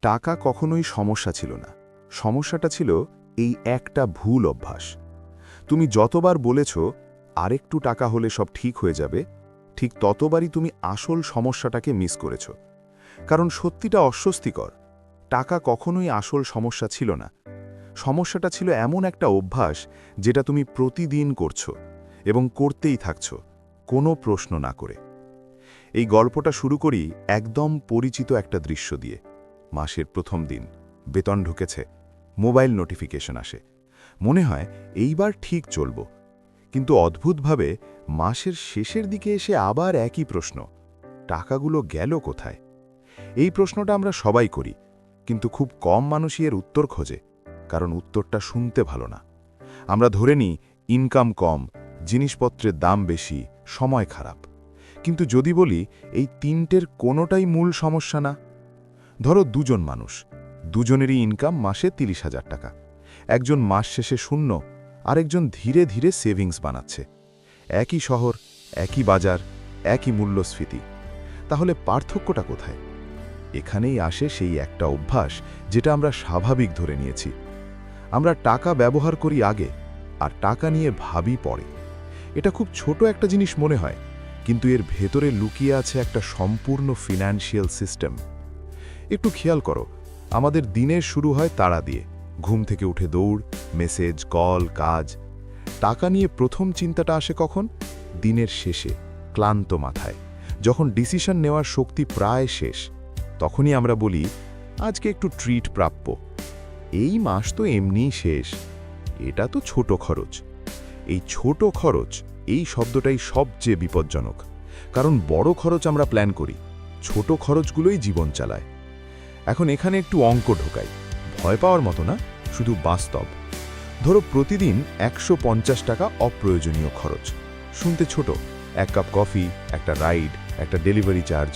টাকা কখনোই সমস্যা ছিল না। সমস্যাটা ছিল এই একটা ভুল অভ্যাস। তুমি যতবার বলেছ আরেকটু টাকা হলে সব ঠিক হয়ে যাবে, ঠিক ততবারই তুমি আসল সমস্যাটাকে মিস করেছ। কারণ সত্যিটা অস্বস্তিকর। টাকা কখনোই আসল সমস্যা ছিল না। সমস্যাটা ছিল এমন একটা অভ্যাস যেটা তুমি প্রতিদিন করছো এবং করতেই থাকছ, কোনো প্রশ্ন না করে। এই গল্পটা শুরু করি একদম পরিচিত একটা দৃশ্য দিয়ে। মাসের প্রথম দিন, বেতন ঢুকেছে, মোবাইল নোটিফিকেশন আসে। মনে হয় এইবার ঠিক চলব। কিন্তু অদ্ভুতভাবে মাসের শেষের দিকে এসে আবার একই প্রশ্ন, টাকাগুলো গেল কোথায়? এই প্রশ্নটা আমরা সবাই করি, কিন্তু খুব কম মানুষই এর উত্তর খোঁজে, কারণ উত্তরটা শুনতে ভালো না। আমরা ধরে নিই ইনকাম কম, জিনিসপত্রের দাম বেশি, সময় খারাপ। কিন্তু যদি বলি এই তিনটের কোনোটাই মূল সমস্যা না। ধরো দুজন মানুষ, দুজনেরই ইনকাম মাসে ৩০,০০০ টাকা। একজন মাস শেষে শূন্য, আরেকজন ধীরে ধীরে সেভিংস বানাচ্ছে। একই শহর, একই বাজার, একই মূল্যস্ফীতি। তাহলে পার্থক্যটা কোথায়? এখানেই আসে সেই একটা অভ্যাস যেটা আমরা স্বাভাবিক ধরে নিয়েছি। আমরা টাকা ব্যবহার করি আগে, আর টাকা নিয়ে ভাবি পরে। এটা খুব ছোট একটা জিনিস মনে হয়, কিন্তু এর ভেতরে লুকিয়ে আছে একটা সম্পূর্ণ ফিনান্সিয়াল সিস্টেম। একটু খেয়াল করো, আমাদের দিনের শুরু হয় তাড়া দিয়ে। ঘুম থেকে উঠে দৌড়, মেসেজ, কল, কাজ। টাকা নিয়ে প্রথম চিন্তাটা আসে কখন? দিনের শেষে, ক্লান্ত মাথায়, যখন ডিসিশন নেওয়ার শক্তি প্রায় শেষ। তখনই আমরা বলি, আজকে একটু ট্রিট প্রাপ্য। এই মাস তো এমনিই শেষ, এটা তো ছোট খরচ। এই ছোট খরচ, এই শব্দটাই সবচেয়ে বিপজ্জনক। কারণ বড় খরচ আমরা প্ল্যান করি, ছোট খরচগুলোই জীবন চালায়। এখন এখানে একটু অঙ্ক ঢোকাই, ভয় পাওয়ার মতো না, শুধু বাস্তব। ধরো প্রতিদিন ১৫০ টাকা অপ্রয়োজনীয় খরচ। শুনতে ছোট, এক কাপ কফি, একটা রাইড, একটা ডেলিভারি চার্জ।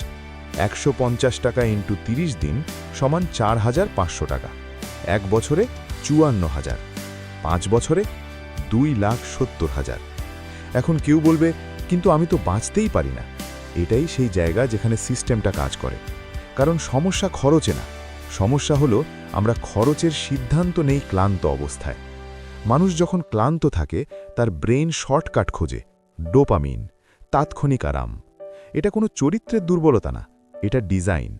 ১৫০ টাকা ইন্টু ৩০ দিন সমান ৪,৫০০ টাকা। ১ বছরে ৫৪,০০০, ৫ বছরে ২,৭০,০০০। এখন কেউ বলবে, কিন্তু আমি তো বাঁচতেই পারি না। এটাই সেই জায়গা যেখানে সিস্টেমটা কাজ করে। কারণ সমস্যা খরচে না, সমস্যা হলো আমরা খরচের সিদ্ধান্ত নেই ক্লান্ত অবস্থায়। মানুষ যখন ক্লান্ত থাকে তার ব্রেন শর্টকাট খোঁজে, ডোপামিন, তাৎক্ষণিক আরাম। এটা কোনো চরিত্রের দুর্বলতা না, এটা ডিজাইন।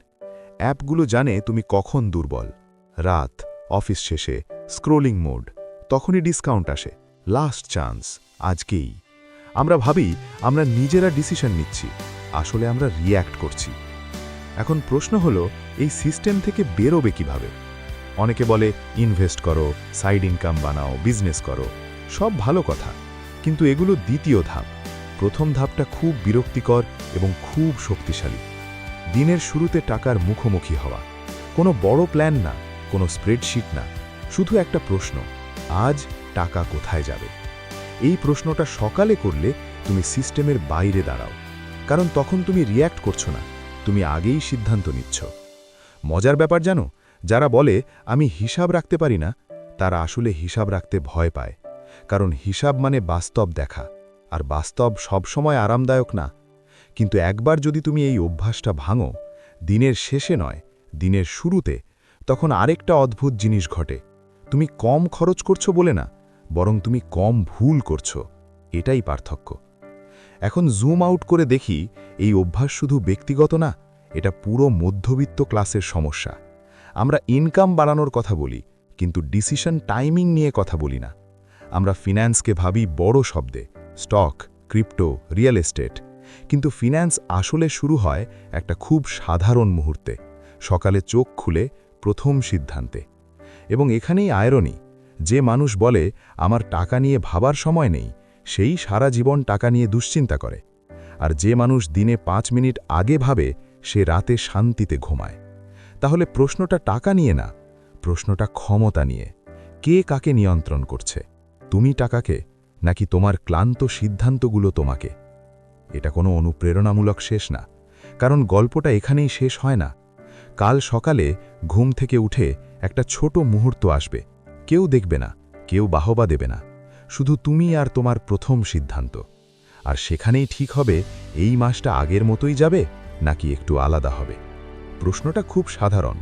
অ্যাপগুলো জানে তুমি কখন দুর্বল। রাত, অফিস শেষে, স্ক্রোলিং মোড, তখনই ডিসকাউন্ট আসে, লাস্ট চান্স, আজকেই। আমরা ভাবি আমরা নিজেরা ডিসিশন নিচ্ছি, আসলে আমরা রিয়্যাক্ট করছি। এখন প্রশ্ন হলো, এই সিস্টেম থেকে বেরোবে কিভাবে? অনেকে বলে ইনভেস্ট করো, সাইড ইনকাম বানাও, বিজনেস করো। সব ভালো কথা, কিন্তু এগুলো দ্বিতীয় ধাপ। প্রথম ধাপটা খুব বিরক্তিকর এবং খুব শক্তিশালী। দিনের শুরুতে টাকার মুখোমুখি হওয়া। কোনো বড় প্ল্যান না, কোনো স্প্রেডশিট না, শুধু একটা প্রশ্ন, আজ টাকা কোথায় যাবে? এই প্রশ্নটা সকালে করলে তুমি সিস্টেমের বাইরে দাঁড়াও। কারণ তখন তুমি রিয়্যাক্ট করছো না, তুমি আগেই সিদ্ধান্ত নিচ্ছ। মজার ব্যাপার জানো, যারা বলে আমি হিসাব রাখতে পারি না, তারা আসলে হিসাব রাখতে ভয় পায়। কারণ হিসাব মানে বাস্তব দেখা, আর বাস্তব সবসময় আরামদায়ক না। কিন্তু একবার যদি তুমি এই অভ্যাসটা ভাঙো, দিনের শেষে নয়, দিনের শুরুতে, তখন আরেকটা অদ্ভুত জিনিস ঘটে। তুমি কম খরচ করছো বলে না, বরং তুমি কম ভুল করছো। এটাই পার্থক্য। এখন জুম আউট করে দেখি, এই অভ্যাস শুধু ব্যক্তিগত না, এটা পুরো মধ্যবিত্ত ক্লাসের সমস্যা। আমরা ইনকাম বাড়ানোর কথা বলি, কিন্তু ডিসিশন টাইমিং নিয়ে কথা বলি না। আমরা ফিন্যান্সকে ভাবি বড় শব্দে, স্টক, ক্রিপ্টো, রিয়েল এস্টেট। কিন্তু ফিন্যান্স আসলে শুরু হয় একটা খুব সাধারণ মুহূর্তে, সকালে চোখ খুলে প্রথম সিদ্ধান্তে। এবং এখানেই আয়রনি, যে মানুষ বলে আমার টাকা নিয়ে ভাবার সময় নেই, সেই সারা জীবন টাকা নিয়ে দুশ্চিন্তা করে। আর যে মানুষ দিনে ৫ মিনিট আগে ভাবে, সে রাতে শান্তিতে ঘুমায়। তাহলে প্রশ্নটা টাকা নিয়ে না, প্রশ্নটা ক্ষমতা নিয়ে। কে কাকে নিয়ন্ত্রণ করছে? তুমি টাকাকে, নাকি তোমার ক্লান্ত সিদ্ধান্তগুলো তোমাকে? এটা কোনো অনুপ্রেরণামূলক শেষ না, কারণ গল্পটা এখানেই শেষ হয় না। কাল সকালে ঘুম থেকে উঠে একটা ছোট মুহূর্ত আসবে, কেউ দেখবে না, কেউ বাহবা দেবে না, শুধু তুমি আর তোমার প্রথম সিদ্ধান্ত। আর সেখানেই ঠিক হবে এই মাসটা আগের মতোই যাবে নাকি একটু আলাদা হবে। প্রশ্নটা খুব সাধারণ,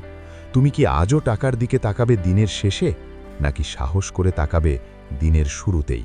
তুমি কি আজও টাকার দিকে তাকাবে দিনের শেষে, নাকি সাহস করে তাকাবে দিনের শুরুতেই?